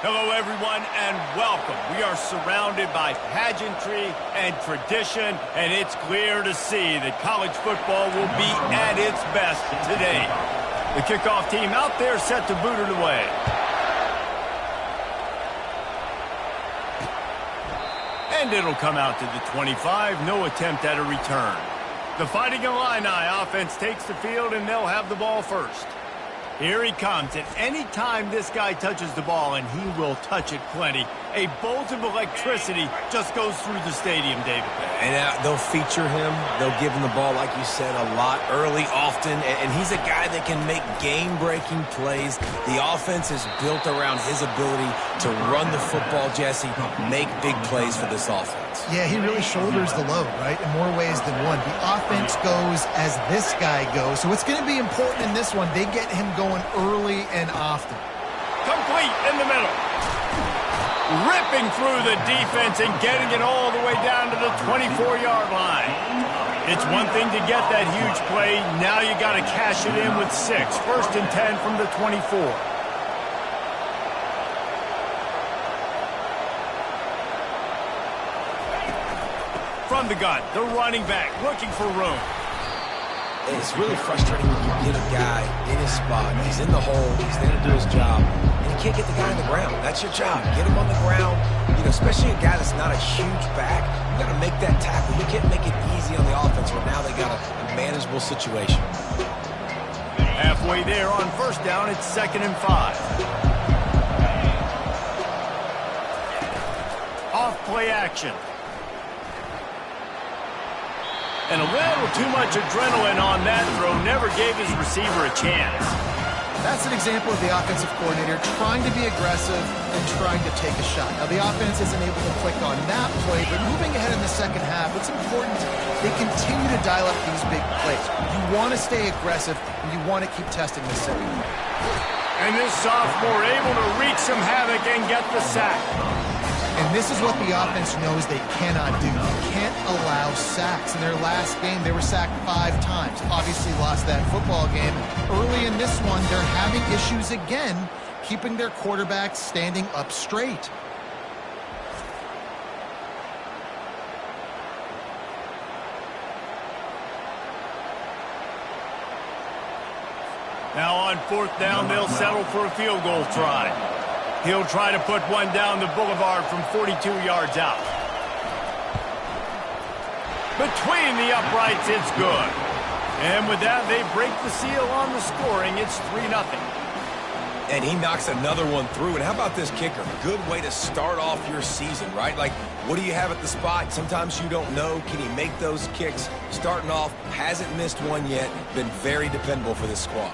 Hello, everyone, and welcome. We are surrounded by pageantry and tradition, and it's clear to see that college football will be at its best today. The kickoff team out there set to boot it away. And it'll come out to the 25, no attempt at a return. The Fighting Illini offense takes the field, and they'll have the ball first. Here he comes, and any time this guy touches the ball, and he will touch it plenty, a bolt of electricity just goes through the stadium, David. And they'll feature him. They'll give him the ball, like you said, a lot, early, often. And he's a guy that can make game-breaking plays. The offense is built around his ability to run the football, Jesse, make big plays for this offense. Yeah, he really shoulders the load, right, in more ways than one. The offense goes as this guy goes. So it's going to be important in this one. They get him going early and often. Complete in the middle. Ripping through the defense and getting it all the way down to the 24-yard line. It's one thing to get that huge play. Now you got to cash it in with 6. First and 10 from the 24. From the gun, the running back looking for room. It's really frustrating when you get a guy in his spot. He's in the hole. He's there to do his job. And you can't get the guy on the ground. That's your job. Get him on the ground. You know, especially a guy that's not a huge back. You got to make that tackle. You can't make it easy on the offense where now they got a manageable situation. Halfway there on first down, it's 2nd and 5. Off play action. And a little too much adrenaline on that throw never gave his receiver a chance. That's an example of the offensive coordinator trying to be aggressive and trying to take a shot. Now, the offense isn't able to click on that play, but moving ahead in the second half, it's important they continue to dial up these big plays. You want to stay aggressive, and you want to keep testing the second half. And this sophomore able to wreak some havoc and get the sack. And this is what the offense knows they cannot do. They can't allow sacks. In their last game, they were sacked 5 times. Obviously lost that football game. Early in this one, they're having issues again, keeping their quarterback standing up straight. Now on 4th down, they'll settle for a field goal try. He'll try to put one down the boulevard from 42 yards out. Between the uprights, it's good. And with that, they break the seal on the scoring. It's 3-0. And he knocks another one through. And how about this kicker? Good way to start off your season, right? Like, what do you have at the spot? Sometimes you don't know. Can he make those kicks? Starting off, hasn't missed one yet. Been very dependable for this squad.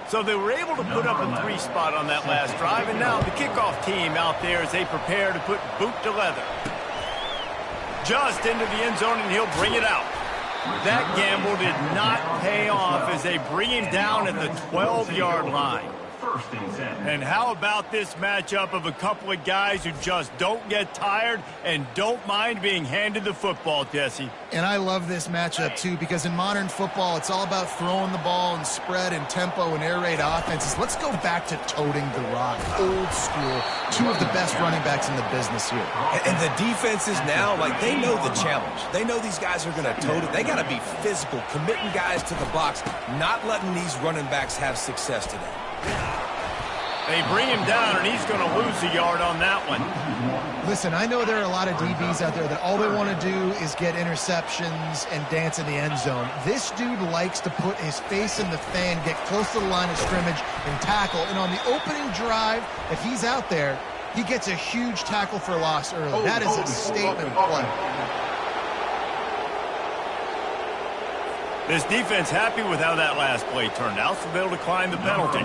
So they were able to put up a 3 spot on that last drive, and now the kickoff team out there as they prepare to put boot to leather. Just into the end zone, and he'll bring it out. That gamble did not pay off as they bring him down at the 12-yard line. And how about this matchup of a couple of guys who just don't get tired and don't mind being handed the football, Jesse? And I love this matchup, too, because in modern football, it's all about throwing the ball and spread and tempo and air raid offenses. Let's go back to toting the rock. Old school. 2 of the best running backs in the business here. And the defenses now, like, they know the challenge. They know these guys are going to tote it. They got to be physical, committing guys to the box, not letting these running backs have success today. They bring him down, and he's going to lose a yard on that one. Listen, I know there are a lot of DBs out there that all they want to do is get interceptions and dance in the end zone. This dude likes to put his face in the fan, get close to the line of scrimmage, and tackle. And on the opening drive that he's out there, he gets a huge tackle for loss early. That is a statement play. This defense happy with how that last play turned out, so they'll decline the penalty.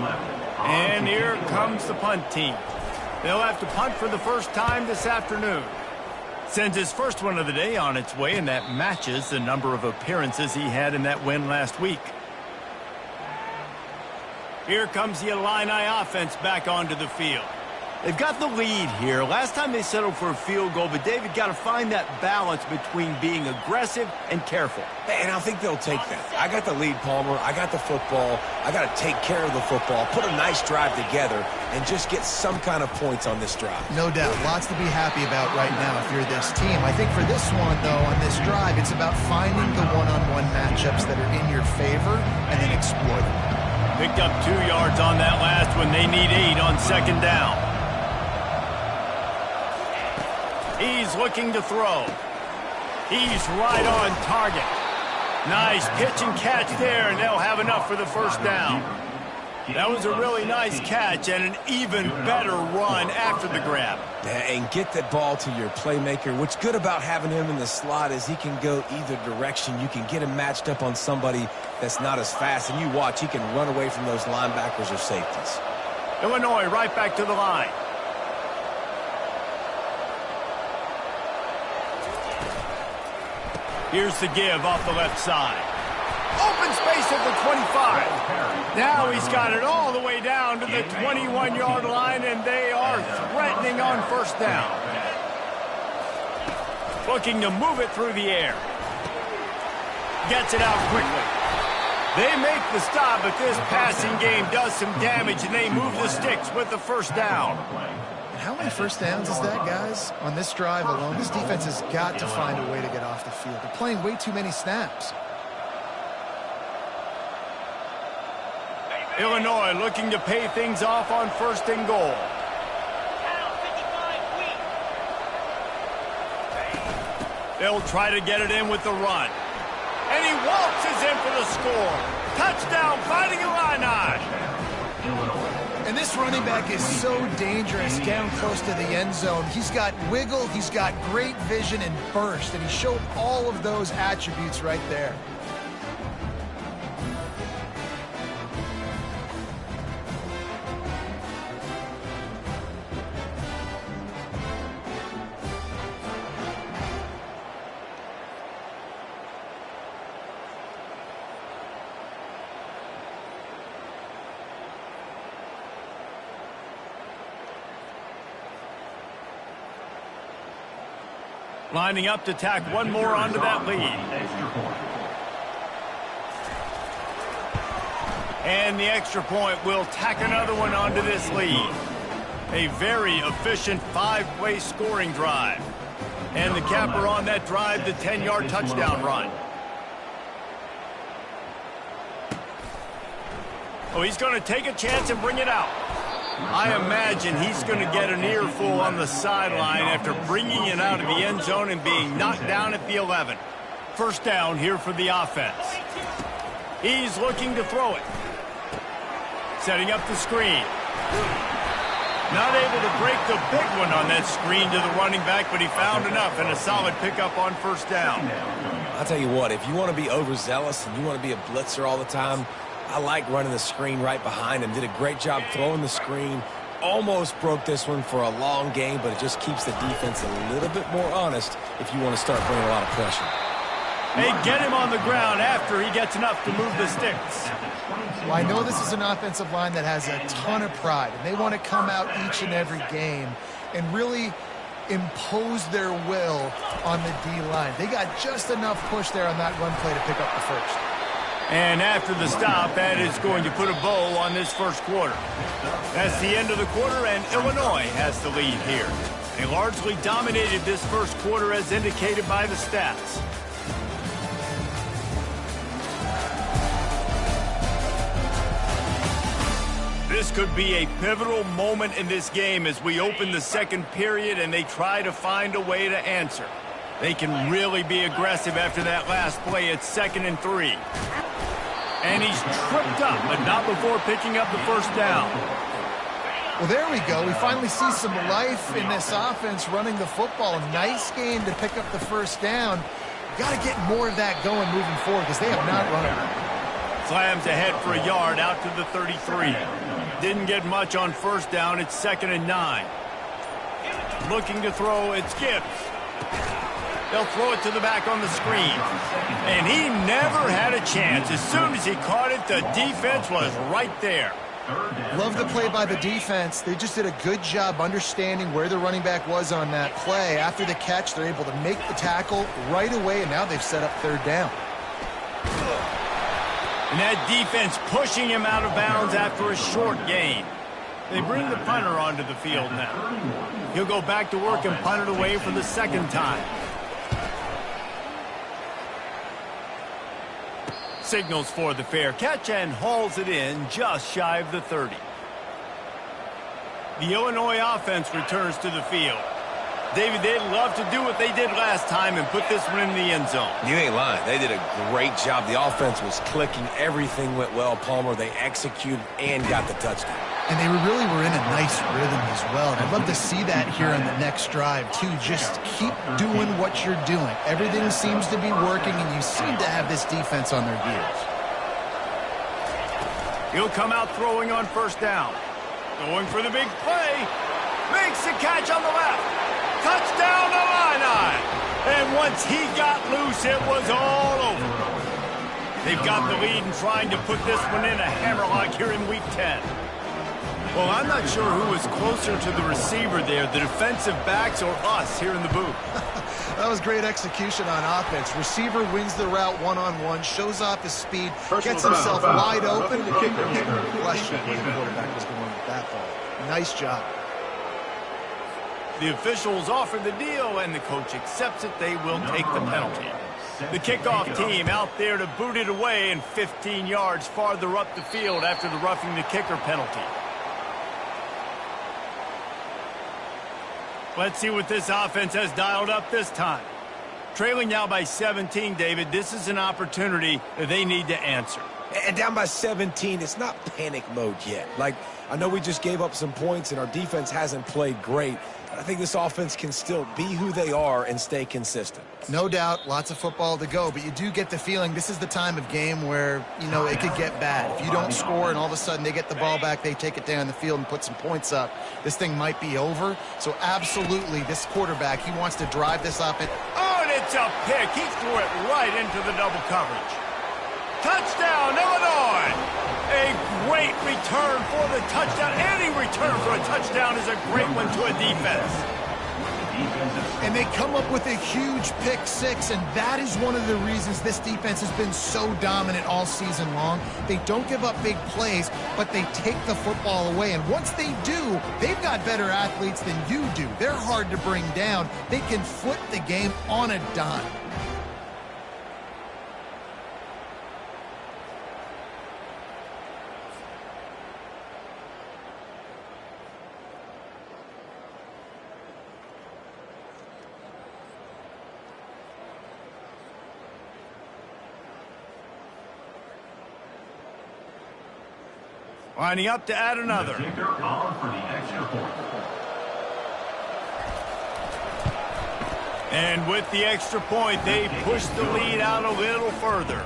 And here comes the punt team. They'll have to punt for the first time this afternoon. Sends his first one of the day on its way, and that matches the number of appearances he had in that win last week. Here comes the Illini offense back onto the field. They've got the lead here. Last time they settled for a field goal, but David got to find that balance between being aggressive and careful. And I think they'll take that. I got the lead, Palmer. I got the football. I got to take care of the football, put a nice drive together, and just get some kind of points on this drive. No doubt. Lots to be happy about right now if you're this team. I think for this one, though, on this drive, it's about finding the one-on-one matchups that are in your favor and then exploiting them. Picked up 2 yards on that last one. They need 8 on second down. He's looking to throw. He's right on target. Nice pitch and catch there, and they'll have enough for the first down. That was a really nice catch and an even better run after the grab. And get that ball to your playmaker. What's good about having him in the slot is he can go either direction. You can get him matched up on somebody that's not as fast, and you watch, he can run away from those linebackers or safeties. Illinois right back to the line. Here's the give off the left side. Open space at the 25. Now he's got it all the way down to the 21-yard line, and they are threatening on first down. Looking to move it through the air. Gets it out quickly. They make the stop, but this passing game does some damage, and they move the sticks with the first down. How many first downs is that, guys? On this drive alone, this defense has got to find a way to get off the field. They're playing way too many snaps. Illinois looking to pay things off on first and goal. They'll try to get it in with the run. And he waltzes in for the score. Touchdown, Fighting Illini. And this running back is so dangerous down close to the end zone. He's got wiggle, he's got great vision and burst, and he showed all of those attributes right there. Lining up to tack one more onto that lead. And the extra point will tack another one onto this lead. A very efficient 5-play scoring drive. And the capper on that drive, the 10-yard touchdown run. Oh, he's going to take a chance and bring it out. I imagine he's going to get an earful on the sideline after bringing it out of the end zone and being knocked down at the 11. First down here for the offense. He's looking to throw it. Setting up the screen. Not able to break the big one on that screen to the running back, but he found enough and a solid pickup on first down. I'll tell you what, if you want to be overzealous and you want to be a blitzer all the time, I like running the screen right behind him. Did a great job throwing the screen. Almost broke this one for a long game, but it just keeps the defense a little bit more honest if you want to start bringing a lot of pressure. They get him on the ground after he gets enough to move the sticks. Well, I know this is an offensive line that has a ton of pride, and they want to come out each and every game and really impose their will on the D-line. They got just enough push there on that run play to pick up the first. And after the stop, that is going to put a bow on this first quarter. That's the end of the quarter, and Illinois has the lead here. They largely dominated this first quarter as indicated by the stats. This could be a pivotal moment in this game as we open the second period and they try to find a way to answer. They can really be aggressive after that last play. It's 2nd and 3. And he's tripped up, but not before picking up the first down. Well, there we go. We finally see some life in this offense running the football. Nice game to pick up the first down. Got to get more of that going moving forward because they have not run it. Slams ahead for a yard out to the 33. Didn't get much on first down. It's 2nd and 9. Looking to throw, it's Gibbs. They'll throw it to the back on the screen. And he never had a chance. As soon as he caught it, the defense was right there. Love the play by the defense. They just did a good job understanding where the running back was on that play. After the catch, they're able to make the tackle right away, and now they've set up third down. And that defense pushing him out of bounds after a short gain. They bring the punter onto the field now. He'll go back to work and punt it away for the second time. Signals for the fair catch and hauls it in just shy of the 30. The Illinois offense returns to the field. David, they'd love to do what they did last time and put this one in the end zone. You ain't lying. They did a great job. The offense was clicking. Everything went well, Palmer. They executed and got the touchdown. And they really were in a nice rhythm as well. And I'd love to see that here on the next drive, too. Just keep doing what you're doing. Everything seems to be working, and you seem to have this defense on their heels. He'll come out throwing on first down. Going for the big play. Makes the catch on the left. Touchdown Illini. And once he got loose, it was all over. They've got the lead and trying to put this one in a hammerlock here in Week 10. Well, I'm not sure who was closer to the receiver there, the defensive backs or us here in the booth. That was great execution on offense. Receiver wins the route one-on-one, shows off his speed, gets himself wide open. Question where the quarterback was going with that ball. Nice job. The officials offer the deal, and the coach accepts it. They will take the penalty. The kickoff team out there to boot it away and 15 yards farther up the field after the roughing the kicker penalty. Let's see what this offense has dialed up this time. Trailing now by 17, David, this is an opportunity that they need to answer. And down by 17, it's not panic mode yet. Like, I know we just gave up some points and our defense hasn't played great, but I think this offense can still be who they are and stay consistent. No doubt, lots of football to go, but you do get the feeling this is the time of game where, you know, it could get bad. If you don't score and all of a sudden they get the ball back, they take it down the field and put some points up, this thing might be over. So absolutely, this quarterback, he wants to drive this offense. Oh, and it's a pick. He threw it right into the double coverage. Touchdown, Illinois! A great return for the touchdown. Any return for a touchdown is a great one to a defense. And they come up with a huge pick six, and that is one of the reasons this defense has been so dominant all season long. They don't give up big plays, but they take the football away. And once they do, they've got better athletes than you do. They're hard to bring down. They can flip the game on a dime. Lining up to add another. And with the extra point, they push the lead out a little further.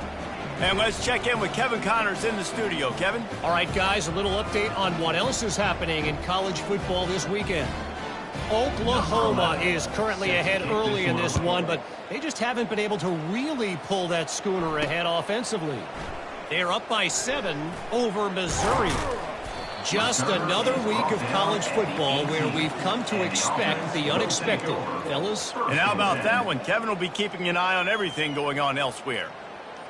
And let's check in with Kevin Connors in the studio. Kevin? All right, guys, a little update on what else is happening in college football this weekend. Oklahoma is currently ahead early in this one, but they just haven't been able to really pull that schooner ahead offensively. They're up by 7 over Missouri. Just another week of college football where we've come to expect the unexpected, fellas. And how about that one? Kevin will be keeping an eye on everything going on elsewhere.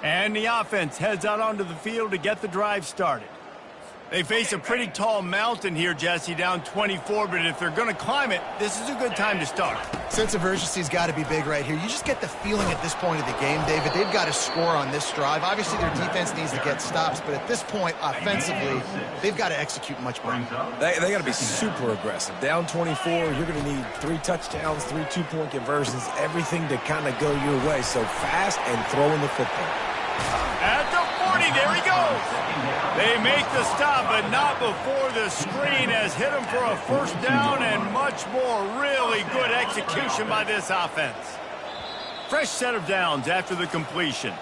And the offense heads out onto the field to get the drive started. They face a pretty tall mountain here, Jesse, down 24, but if they're going to climb it, this is a good time to start. Sense of urgency's got to be big right here. You just get the feeling at this point of the game, David, they've got to score on this drive. Obviously, their defense needs to get stops, but at this point, offensively, they've got to execute much better. They got to be super aggressive. Down 24, you're going to need 3 touchdowns, 3 two-point conversions, everything to kind of go your way. So fast and throwing the football. At the 40, there he goes. They make the stop, but not before the screen has hit him for a first down and much more. Really good execution by this offense. Fresh set of downs after the completion.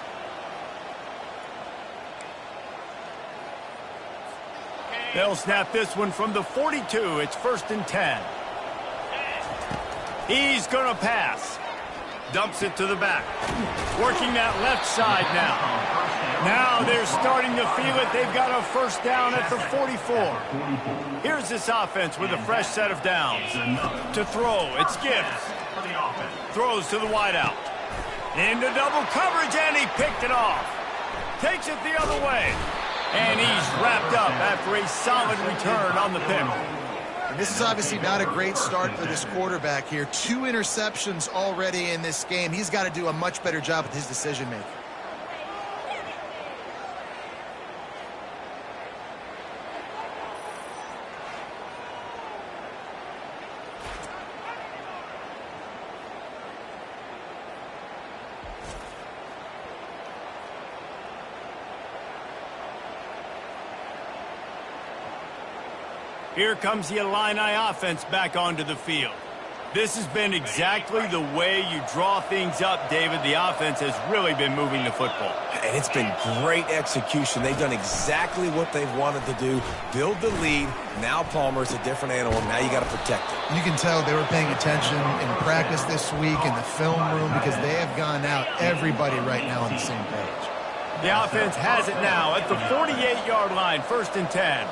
They'll snap this one from the 42. It's 1st and 10. He's going to pass. Dumps it to the back. Working that left side now. Now they're starting to feel it. They've got a first down at the 44. Here's this offense with a fresh set of downs. To throw, it's Gibbs. Throws to the wideout. Into double coverage, and he picked it off. Takes it the other way. And he's wrapped up after a solid return on the pick. And this is obviously not a great start for this quarterback here. 2 interceptions already in this game. He's got to do a much better job with his decision-making. Here comes the Illini offense back onto the field. This has been exactly the way you draw things up, David. The offense has really been moving the football. And it's been great execution. They've done exactly what they've wanted to do. Build the lead. Now Palmer's a different animal. Now you got to protect it. You can tell they were paying attention in practice this week in the film room because they have gone out, everybody right now on the same page. The offense has it now at the 48-yard line, 1st and 10.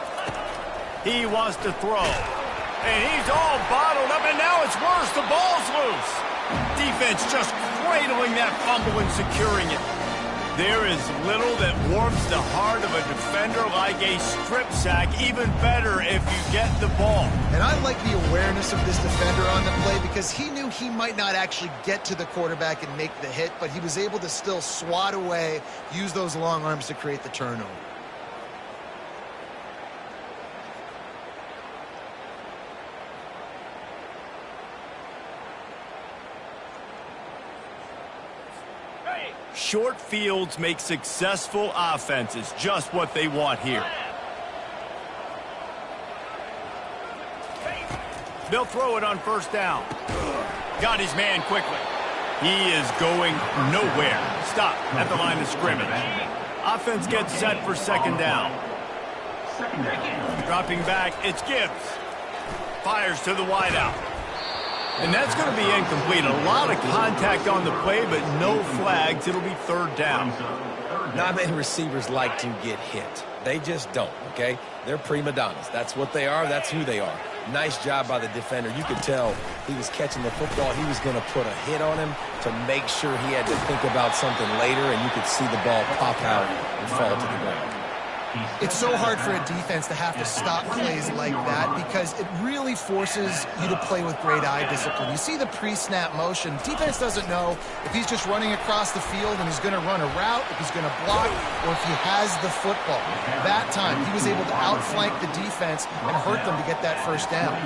He wants to throw. And he's all bottled up, and now it's worse. The ball's loose. Defense just cradling that fumble and securing it. There is little that warms the heart of a defender like a strip sack. Even better if you get the ball. And I like the awareness of this defender on the play because he knew he might not actually get to the quarterback and make the hit, but he was able to still swat away, use those long arms to create the turnover. Short fields make successful offenses, just what they want here. They'll throw it on 1st down. Got his man quickly. He is going nowhere. Stop at the line of scrimmage. Offense gets set for 2nd down. Dropping back, it's Gibbs. Fires to the wideout. And that's going to be incomplete. A lot of contact on the play, but no flags. It'll be 3rd down. Not many receivers like to get hit. They just don't, okay? They're prima donnas. That's what they are. That's who they are. Nice job by the defender. You could tell he was catching the football. He was going to put a hit on him to make sure he had to think about something later, and you could see the ball pop out and fall to the ground. It's so hard for a defense to have to stop plays like that because it really forces you to play with great eye discipline. You see the pre-snap motion. Defense doesn't know if he's just running across the field and he's going to run a route, if he's going to block, or if he has the football. That time, he was able to outflank the defense and hurt them to get that 1st down.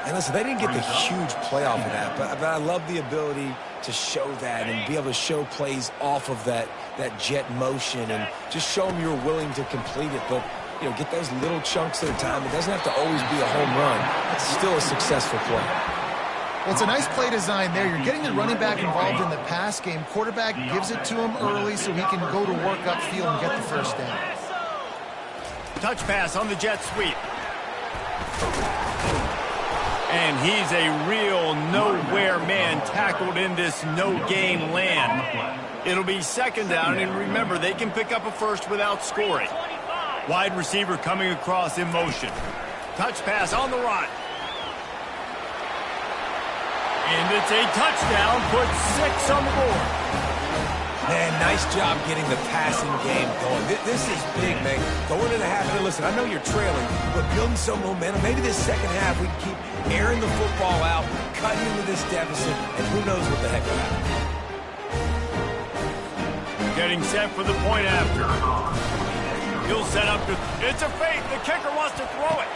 And listen, they didn't get the huge play off of that, but I love the ability to show that and be able to show plays off of that jet motion and just show them you're willing to complete it. But, you know, get those little chunks at a time. It doesn't have to always be a home run. It's still a successful play. Well, it's a nice play design there. You're getting the running back involved in the pass game. Quarterback gives it to him early so he can go to work upfield and get the 1st down. Touch pass on the jet sweep. And he's a real nowhere man tackled in this no-gain land. It'll be 2nd down, and remember, they can pick up a 1st without scoring. Wide receiver coming across in motion. Touch pass on the run. And it's a touchdown, puts 6 on the board. Man, nice job getting the passing game going. This is big, man. Going into the half, and listen, I know you're trailing, but building some momentum. Maybe this 2nd half we can keep airing the football out, cutting into this deficit, and who knows what the heck will happen. Getting set for the point after. He'll set up to... It's a fake. The kicker wants to throw it.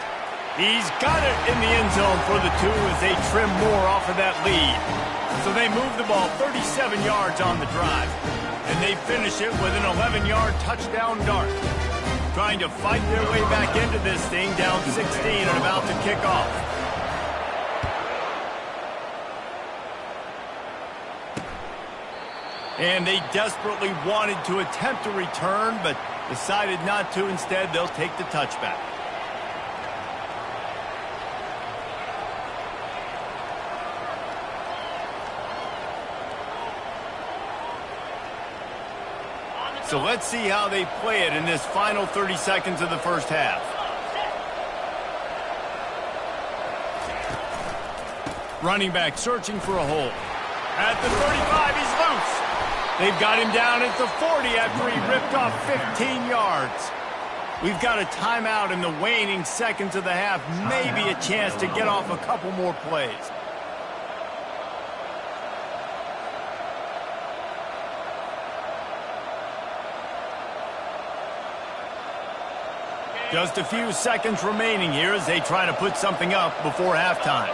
He's got it in the end zone for the 2 as they trim more off of that lead. So they move the ball 37 yards on the drive. And they finish it with an 11-yard touchdown dart. Trying to fight their way back into this thing, down 16 and about to kick off. And they desperately wanted to attempt a return, but decided not to. Instead, they'll take the touchback. So let's see how they play it in this final 30 seconds of the first half. Running back searching for a hole. At the 35, he's loose. They've got him down at the 40 after he ripped off 15 yards. We've got a timeout in the waning seconds of the half. Maybe a chance to get off a couple more plays. Just a few seconds remaining here as they try to put something up before halftime.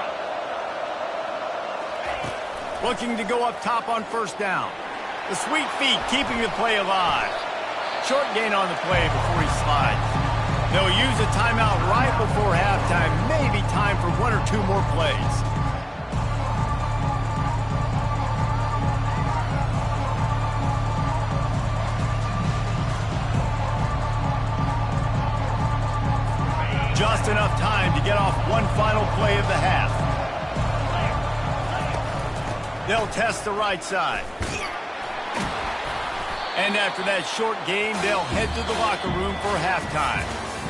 Looking to go up top on first down. The sweet feet keeping the play alive. Short gain on the play before he slides. They'll use a timeout right before halftime. Maybe time for one or two more plays. Just enough time to get off one final play of the half. They'll test the right side. And after that short game, they'll head to the locker room for halftime.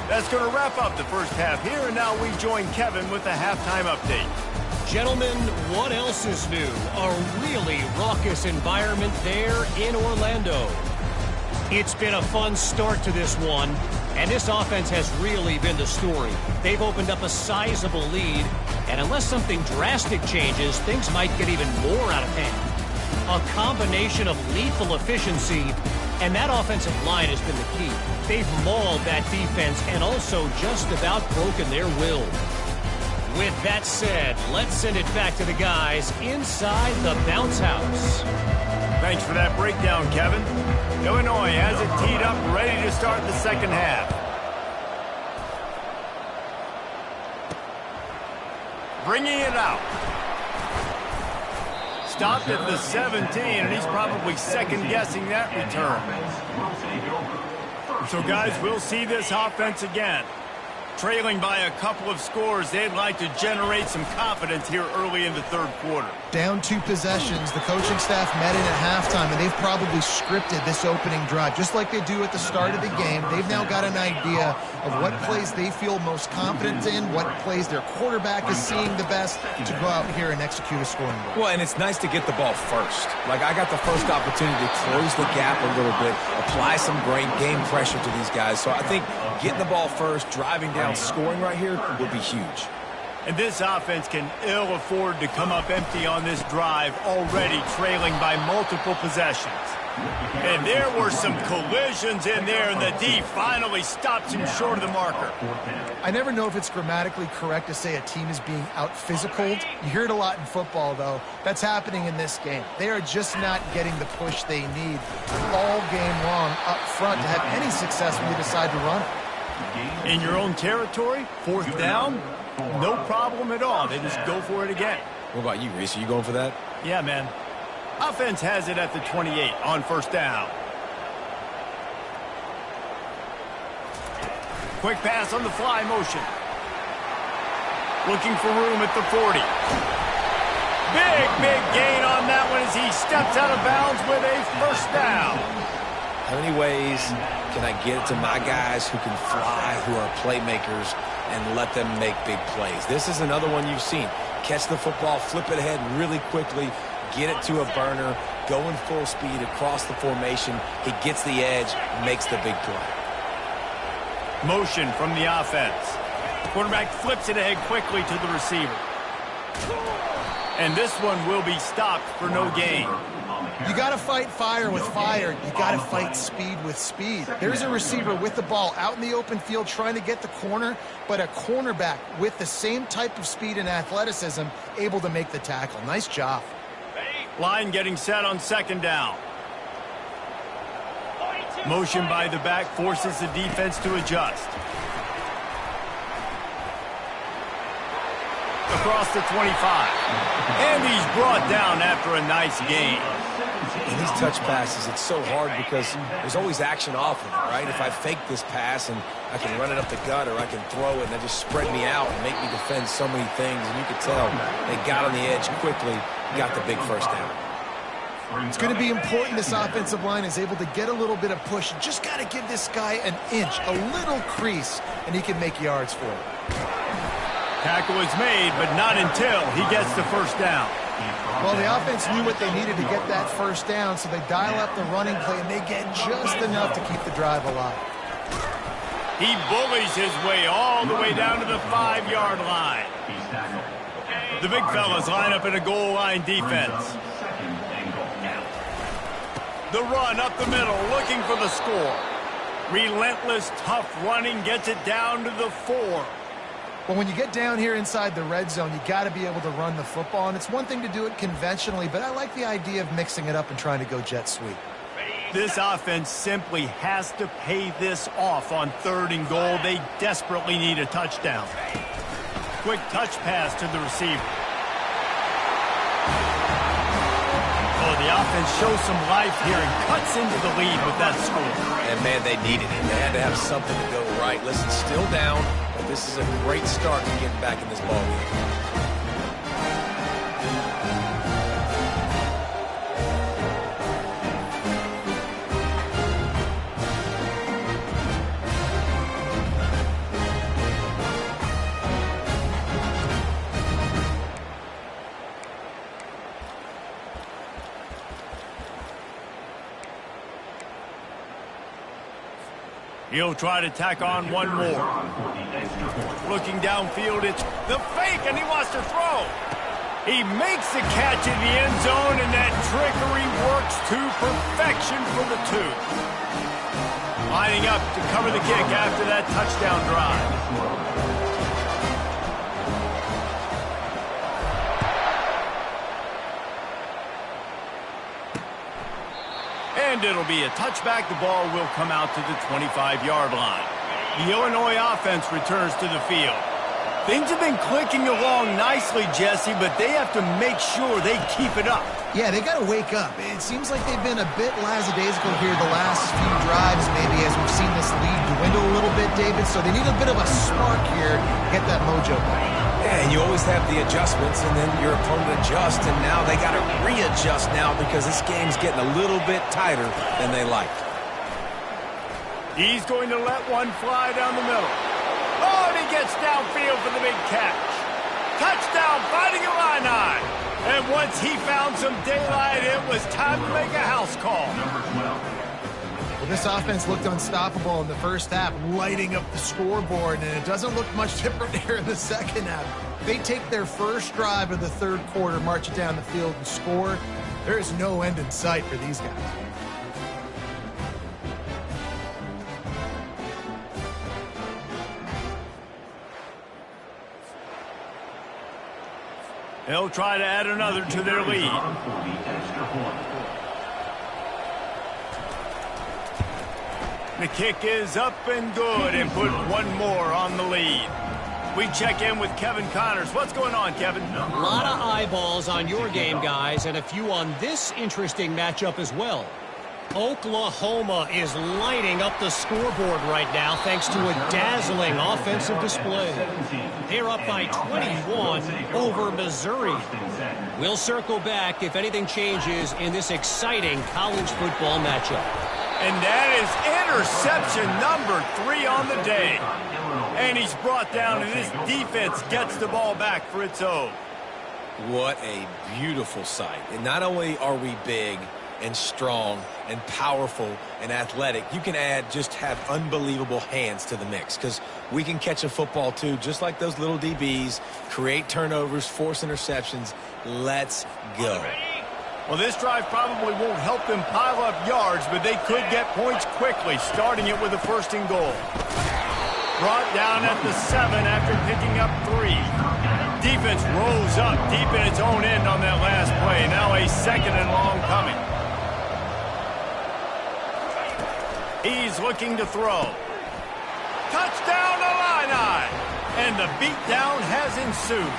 That's going to wrap up the first half here, and now we join Kevin with the halftime update. Gentlemen, what else is new? A really raucous environment there in Orlando. It's been a fun start to this one, and this offense has really been the story. They've opened up a sizable lead, and unless something drastic changes, things might get even more out of hand. A combination of lethal efficiency, and that offensive line has been the key. They've mauled that defense and also just about broken their will. With that said, let's send it back to the guys inside the bounce house. Thanks for that breakdown, Kevin. Illinois has it teed up, ready to start the second half. Bringing it out. Stopped at the 17, and he's probably second-guessing that return. So, guys, we'll see this offense again. Trailing by a couple of scores, they'd like to generate some confidence here early in the third quarter. Down 2 possessions, the coaching staff met in at halftime, and they've probably scripted this opening drive. Just like they do at the start of the game, they've now got an idea of what plays they feel most confident in, what plays their quarterback is seeing the best to go out here and execute a scoring goal. Well, and it's nice to get the ball first. Like, I got the first opportunity to close the gap a little bit, apply some great game pressure to these guys. So I think getting the ball first, driving down, scoring right here would be huge. And this offense can ill afford to come up empty on this drive, already trailing by multiple possessions. And there were some collisions in there, and the D finally stops him short of the marker. I never know if it's grammatically correct to say a team is being out-physicaled. You hear it a lot in football, though. That's happening in this game. They are just not getting the push they need all game long up front to have any success when they decide to run it. In your own territory, fourth down, no problem at all. They just go for it again. What about you, Reese? Are you going for that? Yeah, man. Offense has it at the 28 on first down. Quick pass on the fly motion. Looking for room at the 40. Big gain on that one as he steps out of bounds with a first down. How many ways can I get it to my guys who can fly, who are playmakers, and let them make big plays? This is another one you've seen. Catch the football, flip it ahead really quickly, get it to a burner, going full speed across the formation. He gets the edge, makes the big play. Motion from the offense. Quarterback flips it ahead quickly to the receiver. And this one will be stopped for no gain. You got to fight fire with fire. You got to fight speed with speed. There's a receiver with the ball out in the open field trying to get the corner, but a cornerback with the same type of speed and athleticism able to make the tackle. Nice job. Line getting set on second down. Motion by the back forces the defense to adjust. Across the 25. And he's brought down after a nice gain. In these touch passes, it's so hard because there's always action off of it, right? If I fake this pass and I can run it up the gut or I can throw it and they just spread me out and make me defend so many things, and you could tell they got on the edge quickly, got the big first down. It's going to be important this offensive line is able to get a little bit of push. You just got to give this guy an inch, a little crease, and he can make yards for it. Tackle is made, but not until he gets the first down. Well, the offense knew what they needed to get that first down, so they dial up the running play, and they get just enough to keep the drive alive. He bullies his way all the way down to the 5-yard line. The big fellas line up in a goal line defense. The run up the middle, looking for the score. Relentless, tough running gets it down to the 4. Well, when you get down here inside the red zone, you got to be able to run the football, and it's one thing to do it conventionally, but I like the idea of mixing it up and trying to go jet sweep. This offense simply has to pay this off on 3rd and goal. They desperately need a touchdown. Quick touch pass to the receiver. Oh, the offense shows some life here and cuts into the lead with that score. And, man, they needed it. They had to have something to go right. Listen, still down, but this is a great start to getting back in this ballgame. He'll try to tack on one more. Looking downfield, it's the fake, and he wants to throw. He makes the catch in the end zone, and that trickery works to perfection for the 2. Lining up to cover the kick after that touchdown drive. And it'll be a touchback. The ball will come out to the 25-yard line. The Illinois offense returns to the field. Things have been clicking along nicely, Jesse, but they have to make sure they keep it up. Yeah, they got to wake up. It seems like they've been a bit lackadaisical here the last few drives, maybe, as we've seen this lead dwindle a little bit, David. So they need a bit of a spark here to get that mojo back. Yeah, and you always have the adjustments, and then your opponent adjusts, and now they got to readjust now because this game's getting a little bit tighter than they like. He's going to let one fly down the middle. Oh, and he gets downfield for the big catch. Touchdown, Fighting Illini. And once he found some daylight, it was time to make a house call. Well, this offense looked unstoppable in the first half, lighting up the scoreboard, and it doesn't look much different here in the second half. They take their first drive of the 3rd quarter, march it down the field, and score. There is no end in sight for these guys. They'll try to add another to their lead. The kick is up and good and put one more on the lead. We check in with Kevin Connors. What's going on, Kevin? A lot of eyeballs on your game, guys, and a few on this interesting matchup as well. Oklahoma is lighting up the scoreboard right now thanks to a dazzling offensive display. They're up by 21 over Missouri. We'll circle back if anything changes in this exciting college football matchup. And that is interception number 3 on the day. And he's brought down, and this defense gets the ball back for its own. What a beautiful sight. And not only are we big and strong and powerful and athletic, you can have unbelievable hands to the mix, because we can catch a football too, just like those little DBs, create turnovers, force interceptions. Let's go. Well, this drive probably won't help them pile up yards, but they could get points quickly, starting it with a 1st and goal. Brought down at the 7 after picking up 3. Defense rose up deep in its own end on that last play. Now a 2nd and long coming. He's looking to throw. Touchdown, Illini! And the beatdown has ensued.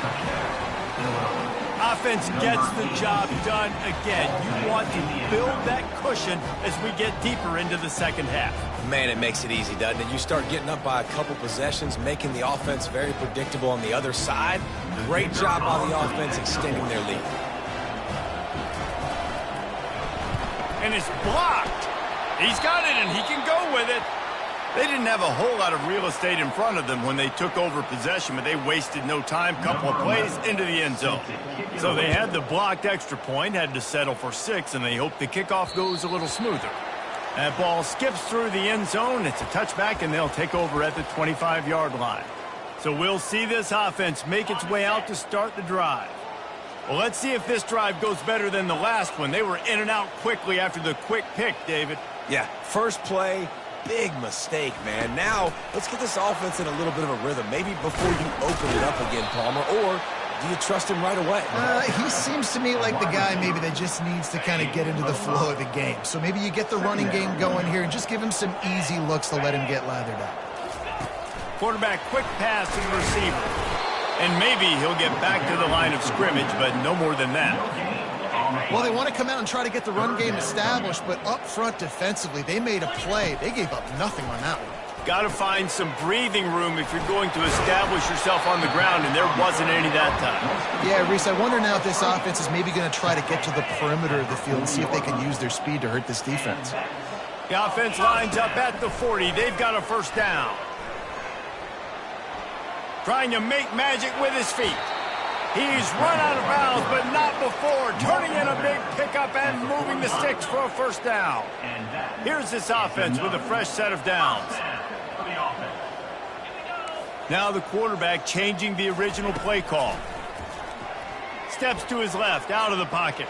Offense gets the job done again. You want to build that cushion as we get deeper into the second half. Man, it makes it easy, doesn't it? You start getting up by a couple possessions, making the offense very predictable on the other side. Great job by the offense extending their lead. And it's blocked. He's got it, and he can go with it. They didn't have a whole lot of real estate in front of them when they took over possession, but they wasted no time. Couple of plays into the end zone. So they had the blocked extra point, had to settle for 6, and they hope the kickoff goes a little smoother. That ball skips through the end zone. It's a touchback, and they'll take over at the 25-yard line. So we'll see this offense make its way out to start the drive. Well, let's see if this drive goes better than the last one. They were in and out quickly after the quick pick, David. Yeah, first play, big mistake, man. Now, let's get this offense in a little bit of a rhythm. Maybe before you open it up again, Palmer, or do you trust him right away? He seems to me like the guy maybe that just needs to kind of get into the flow of the game. So maybe you get the running game going here and just give him some easy looks to let him get lathered up. Quarterback, quick pass to the receiver. And maybe he'll get back to the line of scrimmage, but no more than that. Well, they want to come out and try to get the run game established, but up front defensively, they made a play. They gave up nothing on that one. Got to find some breathing room if you're going to establish yourself on the ground, and there wasn't any that time. Yeah, Reese, I wonder now if this offense is maybe going to try to get to the perimeter of the field and see if they can use their speed to hurt this defense. The offense lines up at the 40. They've got a first down. Trying to make magic with his feet. He's run out of bounds, but not before. Turning in a big pickup and moving the sticks for a first down. Here's this offense with a fresh set of downs. Now the quarterback changing the original play call. Steps to his left, out of the pocket.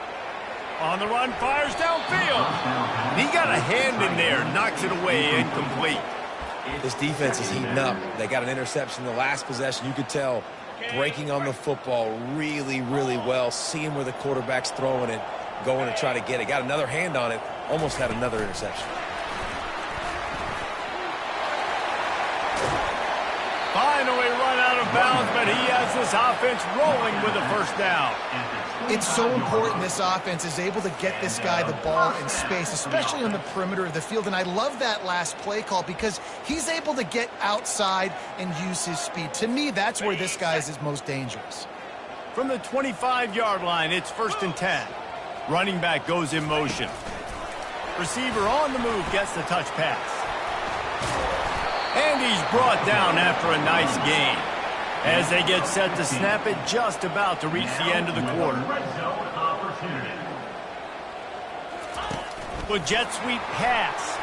On the run, fires downfield. He got a hand in there, knocks it away, incomplete. This defense is heating up. They got an interception in the last possession. You could tell breaking on the football really, really well. Seeing where the quarterback's throwing it, going to try to get it. Got another hand on it. Almost had another interception. Finally run out of bounds, but he has this offense rolling with a first down. It's so important this offense is able to get this guy the ball in space, especially on the perimeter of the field. And I love that last play call because he's able to get outside and use his speed. To me, that's where this guy is his most dangerous. From the 25-yard line, it's 1st and 10. Running back goes in motion. Receiver on the move gets the touch pass. And he's brought down after a nice gain. As they get set to snap it, just about to reach the end of the quarter. With jet sweep pass.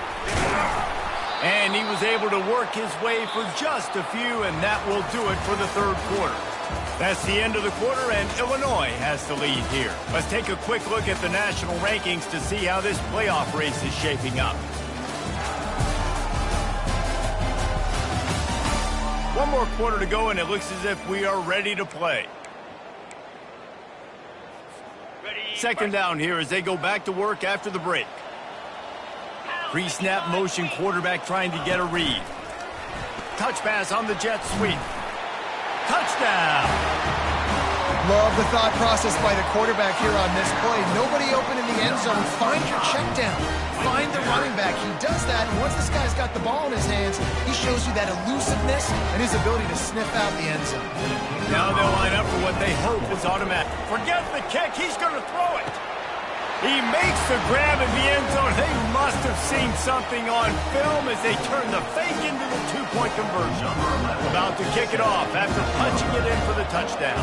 And he was able to work his way for just a few, and that will do it for the third quarter. That's the end of the quarter, and Illinois has the lead here. Let's take a quick look at the national rankings to see how this playoff race is shaping up. One more quarter to go, and it looks as if we are ready to play. Second down here as they go back to work after the break. Pre-snap motion, quarterback trying to get a read. Touch pass on the jet sweep. Touchdown! Love the thought process by the quarterback here on this play. Nobody open in the end zone. Find your check down. Find the running back. He does that, and once this guy's got the ball in his hands, he shows you that elusiveness and his ability to sniff out the end zone. Now they'll line up for what they hope is automatic. Forget the kick. He's going to throw it. He makes the grab in the end zone. They must have seen something on film as they turn the fake into the two-point conversion. About to kick it off after punching it in for the touchdown.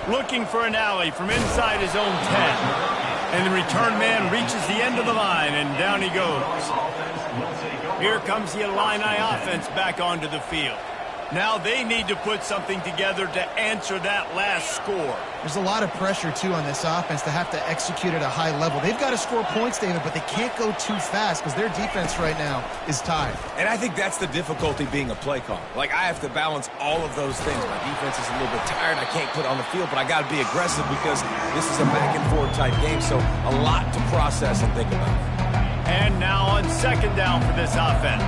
Looking for an alley from inside his own 10. And the return man reaches the end of the line, and down he goes. Here comes the Illini offense back onto the field. Now they need to put something together to answer that last score. There's a lot of pressure, too, on this offense to have to execute at a high level. They've got to score points, David, but they can't go too fast because their defense right now is tied. And I think that's the difficulty being a play call. Like, I have to balance all of those things. My defense is a little bit tired. I can't put it on the field, but I got to be aggressive because this is a back-and-forth type game, so a lot to process and think about. And now on second down for this offense.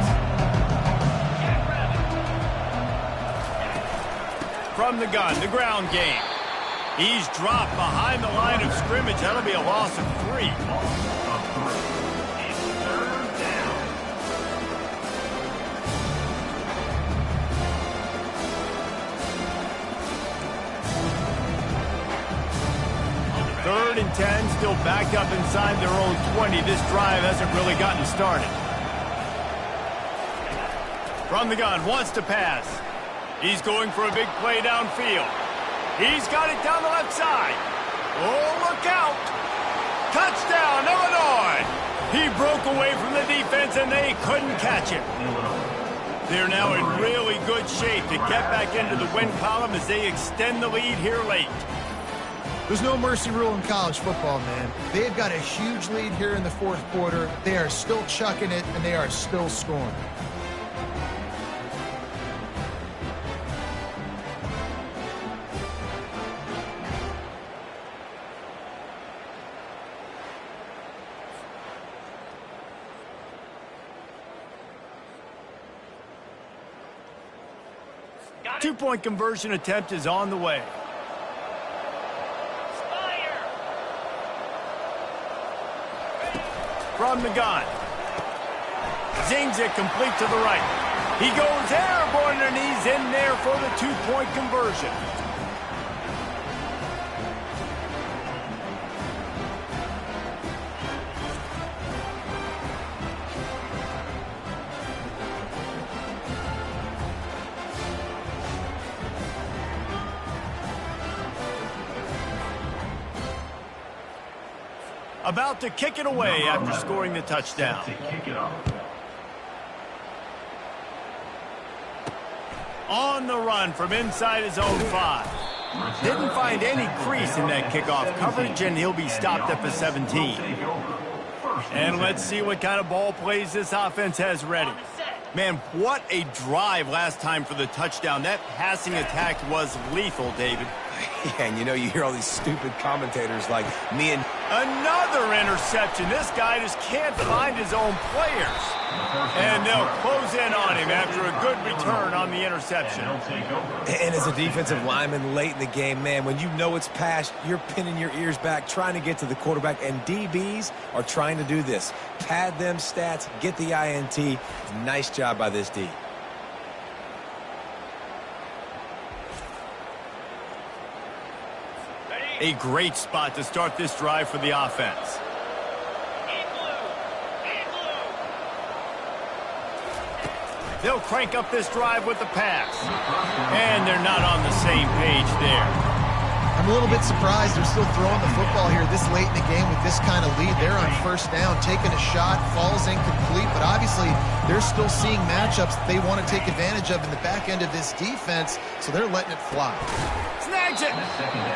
From the gun, the ground game. He's dropped behind the line of scrimmage. That'll be a loss of 3. Third and 10, still backed up inside their own 20. This drive hasn't really gotten started. From the gun, wants to pass. He's going for a big play downfield. He's got it down the left side. Oh, look out. Touchdown, Illinois. He broke away from the defense, and they couldn't catch him. They're now in really good shape to get back into the win column as they extend the lead here late. There's no mercy rule in college football, man. They've got a huge lead here in the fourth quarter. They are still chucking it, and they are still scoring. Two-point conversion attempt is on the way. From the gun. Zings it complete to the right. He goes airborne, and he's in there for the two-point conversion. About to kick it away after scoring the touchdown. On the run from inside his own 5. Didn't find any crease in that kickoff coverage, and he'll be stopped at the 17. And let's see what kind of ball plays this offense has ready. Man, what a drive last time for the touchdown. That passing attack was lethal, David. Yeah, and you know, you hear all these stupid commentators like me and... Another interception. This guy just can't find his own players. And they'll close in on him after a good return on the interception. And as a defensive lineman late in the game, man, when you know it's past, you're pinning your ears back, trying to get to the quarterback, and DBs are trying to do this. Pad them stats, get the INT. Nice job by this D. A great spot to start this drive for the offense. They'll crank up this drive with the pass. And they're not on the same page there. I'm a little bit surprised they're still throwing the football here this late in the game with this kind of lead. They're on first down, taking a shot, falls incomplete, but obviously they're still seeing matchups that they want to take advantage of in the back end of this defense, so they're letting it fly. Snags it.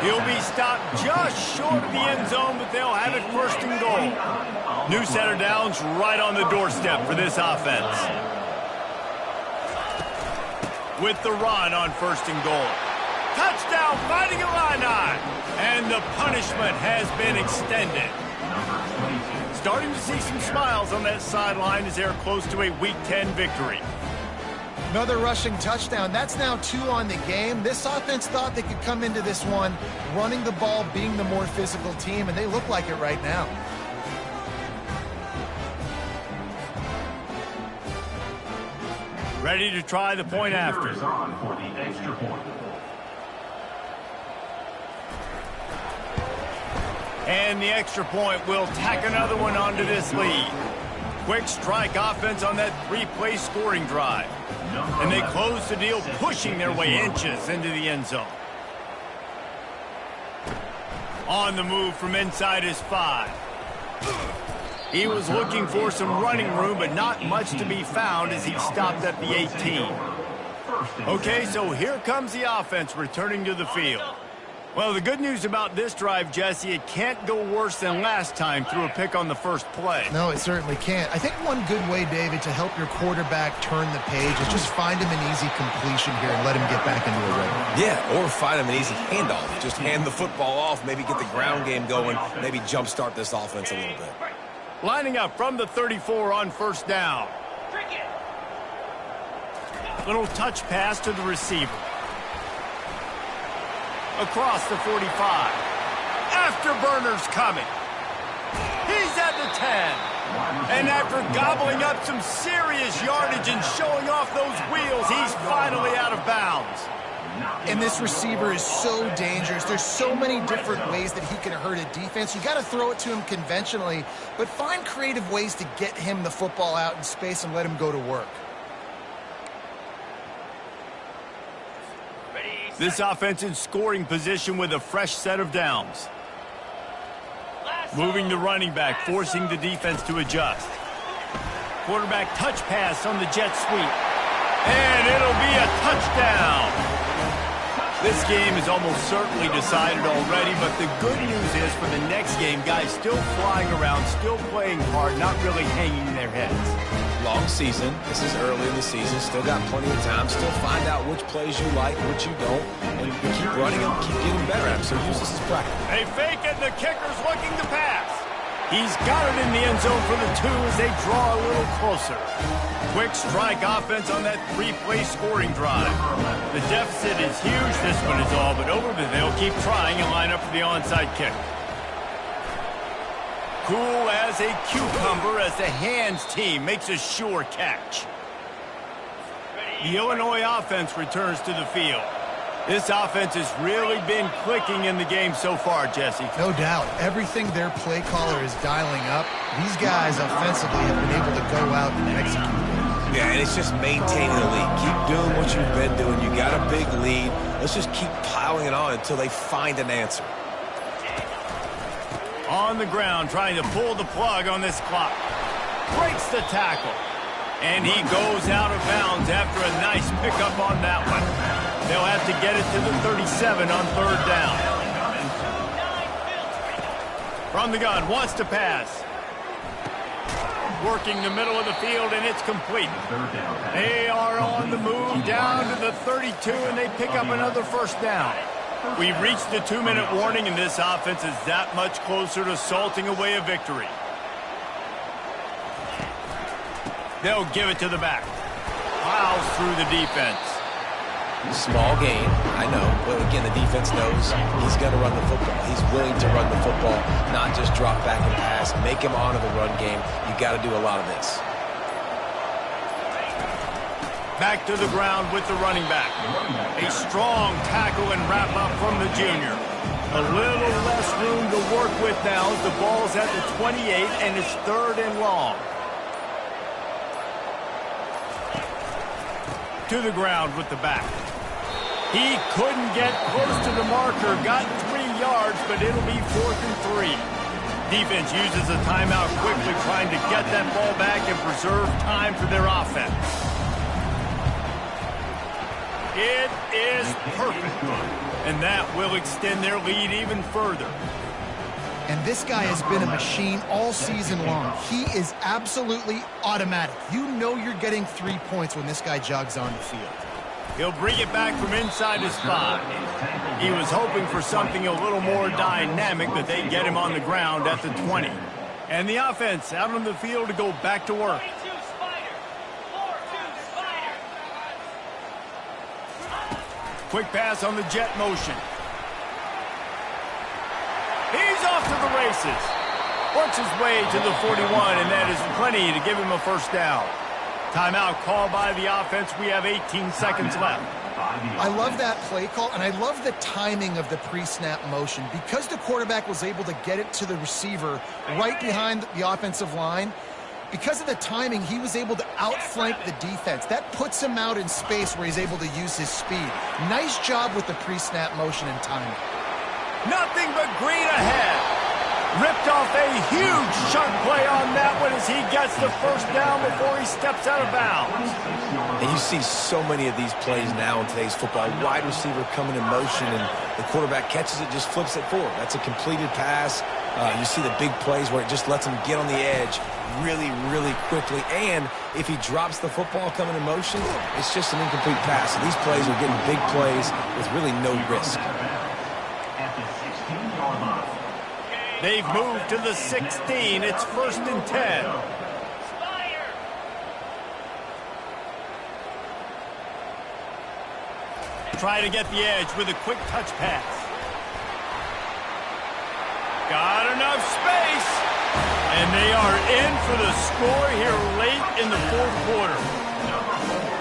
He'll be stopped just short of the end zone, but they'll have it first and goal. New set of downs right on the doorstep for this offense. With the run on first and goal. Touchdown, Fighting Illini. And the punishment has been extended. Starting to see some smiles on that sideline as they're close to a Week 10 victory. Another rushing touchdown. That's now 2 on the game. This offense thought they could come into this one running the ball, being the more physical team, and they look like it right now. Ready to try the point after. And the extra point will tack another one onto this lead. Quick strike offense on that 3-play scoring drive. And they close the deal, pushing their way inches into the end zone. On the move from inside his 5. He was looking for some running room, but not much to be found as he stopped at the 18. Okay, so here comes the offense returning to the field. Well, the good news about this drive, Jesse, it can't go worse than last time through a pick on the first play. No, it certainly can't. I think one good way, David, to help your quarterback turn the page is just find him an easy completion here and let him get back into a rhythm. Yeah, or find him an easy handoff. Just hand the football off, maybe get the ground game going, maybe jumpstart this offense a little bit. Lining up from the 34 on first down. Little touch pass to the receiver. Across the 45. Afterburners coming. He's at the 10. And after gobbling up some serious yardage and showing off those wheels, he's finally out of bounds. And this receiver is so dangerous. There's so many different ways that he can hurt a defense. You got to throw it to him conventionally, but find creative ways to get him the football out in space and let him go to work. This offense in scoring position with a fresh set of downs. Moving the running back, forcing the defense to adjust. Quarterback touch pass on the jet sweep. And it'll be a touchdown. This game is almost certainly decided already, but the good news is for the next game, guys still flying around, still playing hard, not really hanging their heads. Long season. This is early in the season. Still got plenty of time. Still find out which plays you like, which you don't. And you keep running them, keep getting better at them. So use this as practice. They fake it. The kicker's looking to pass. He's got it in the end zone for the 2 as they draw a little closer. Quick strike offense on that 3-play scoring drive. The deficit is huge. This one is all but over, but they'll keep trying and line up for the onside kick. Cool as a cucumber as the hands team makes a sure catch. The Illinois offense returns to the field. This offense has really been clicking in the game so far, Jesse. No doubt. Everything their play caller is dialing up, these guys offensively have been able to go out and execute. Yeah, and it's just maintaining the lead. Keep doing what you've been doing. You got a big lead. Let's just keep piling it on until they find an answer. On the ground, trying to pull the plug on this clock. Breaks the tackle. And he goes out of bounds after a nice pickup on that one. They'll have to get it to the 37 on 3rd down. From the gun, wants to pass. Working the middle of the field, and it's complete. They are on the move down to the 32, and they pick up another 1st down. We've reached the 2-minute warning, and this offense is that much closer to salting away a victory. They'll give it to the back. Plows through the defense. Small gain, I know, but again, the defense knows he's going to run the football. He's willing to run the football, not just drop back and pass, make him honor the run game. You got to do a lot of this. Back to the ground with the running back. A strong tackle and wrap up from the junior. A little less room to work with now as the ball's at the 28 and it's 3rd and long. To the ground with the back. He couldn't get close to the marker, got 3 yards, but it'll be 4th and 3. Defense uses a timeout quickly, trying to get that ball back and preserve time for their offense. It is perfect, and that will extend their lead even further. And this guy has been a machine all season long. He is absolutely automatic. You know you're getting 3 points when this guy jogs on the field. He'll bring it back from inside his spot. He was hoping for something a little more dynamic, but they get him on the ground at the 20. And the offense out on the field to go back to work. Quick pass on the jet motion. He's off to the races. Works his way to the 41, and that is plenty to give him a 1st down. Timeout called by the offense. We have 18 seconds left. I love that play call, and I love the timing of the pre-snap motion. Because the quarterback was able to get it to the receiver right behind the offensive line, because of the timing, he was able to outflank the defense. That puts him out in space where he's able to use his speed. Nice job with the pre-snap motion and timing. Nothing but green ahead. Ripped off a huge chunk play on that one as he gets the 1st down before he steps out of bounds. And you see so many of these plays now in today's football. Wide receiver coming in motion, and the quarterback catches it, just flips it forward. That's a completed pass. You see the big plays where it just lets him get on the edge really, really quickly. And if he drops the football coming in motion, it's just an incomplete pass. So these plays are getting big plays with really no risk. They've moved to the 16. It's 1st and 10. Try to get the edge with a quick touch pass. Got enough space. And they are in for the score here late in the fourth quarter.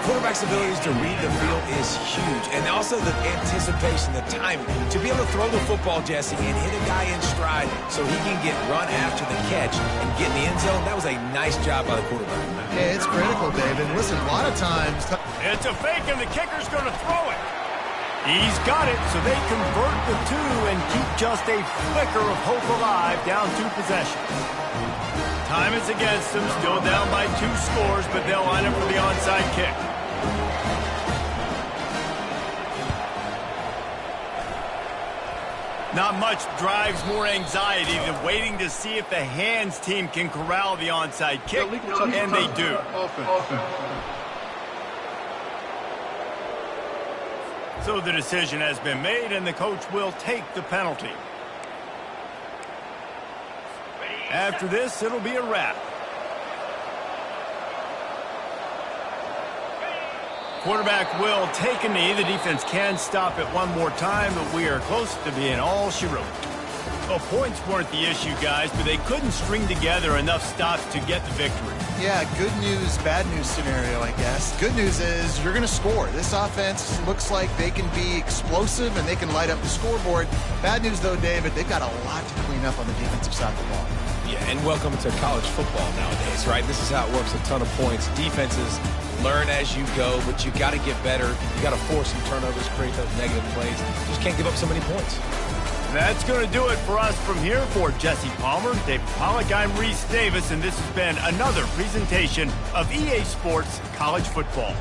Quarterback's abilities to read the field is huge. And also the anticipation, the timing. To be able to throw the football, Jesse, and hit a guy in stride so he can get run after the catch and get in the end zone, that was a nice job by the quarterback. Yeah, it's critical, David. Listen, a lot of times... It's a fake, and the kicker's going to throw it. He's got it, so they convert the two and keep just a flicker of hope alive down 2 possessions. Time is against them, still down by 2 scores, but they'll line up for the onside kick. Not much drives more anxiety than waiting to see if the hands team can corral the onside kick, and they do. So the decision has been made, and the coach will take the penalty. After this, it'll be a wrap. Quarterback will take a knee. The defense can stop it one more time, but we are close to being all she wrote. Well, points weren't the issue, guys, but they couldn't string together enough stops to get the victory. Yeah, good news, bad news scenario, I guess. Good news is you're going to score. This offense looks like they can be explosive and they can light up the scoreboard. Bad news, though, David, they've got a lot to clean up on the defensive side of the ball. Yeah, and welcome to college football nowadays, right? This is how it works, a ton of points. Defenses learn as you go, but you got to get better. You got to force some turnovers, create those negative plays. Just can't give up so many points. That's going to do it for us from here. For Jesse Palmer, David Pollack, I'm Reese Davis, and this has been another presentation of EA Sports College Football.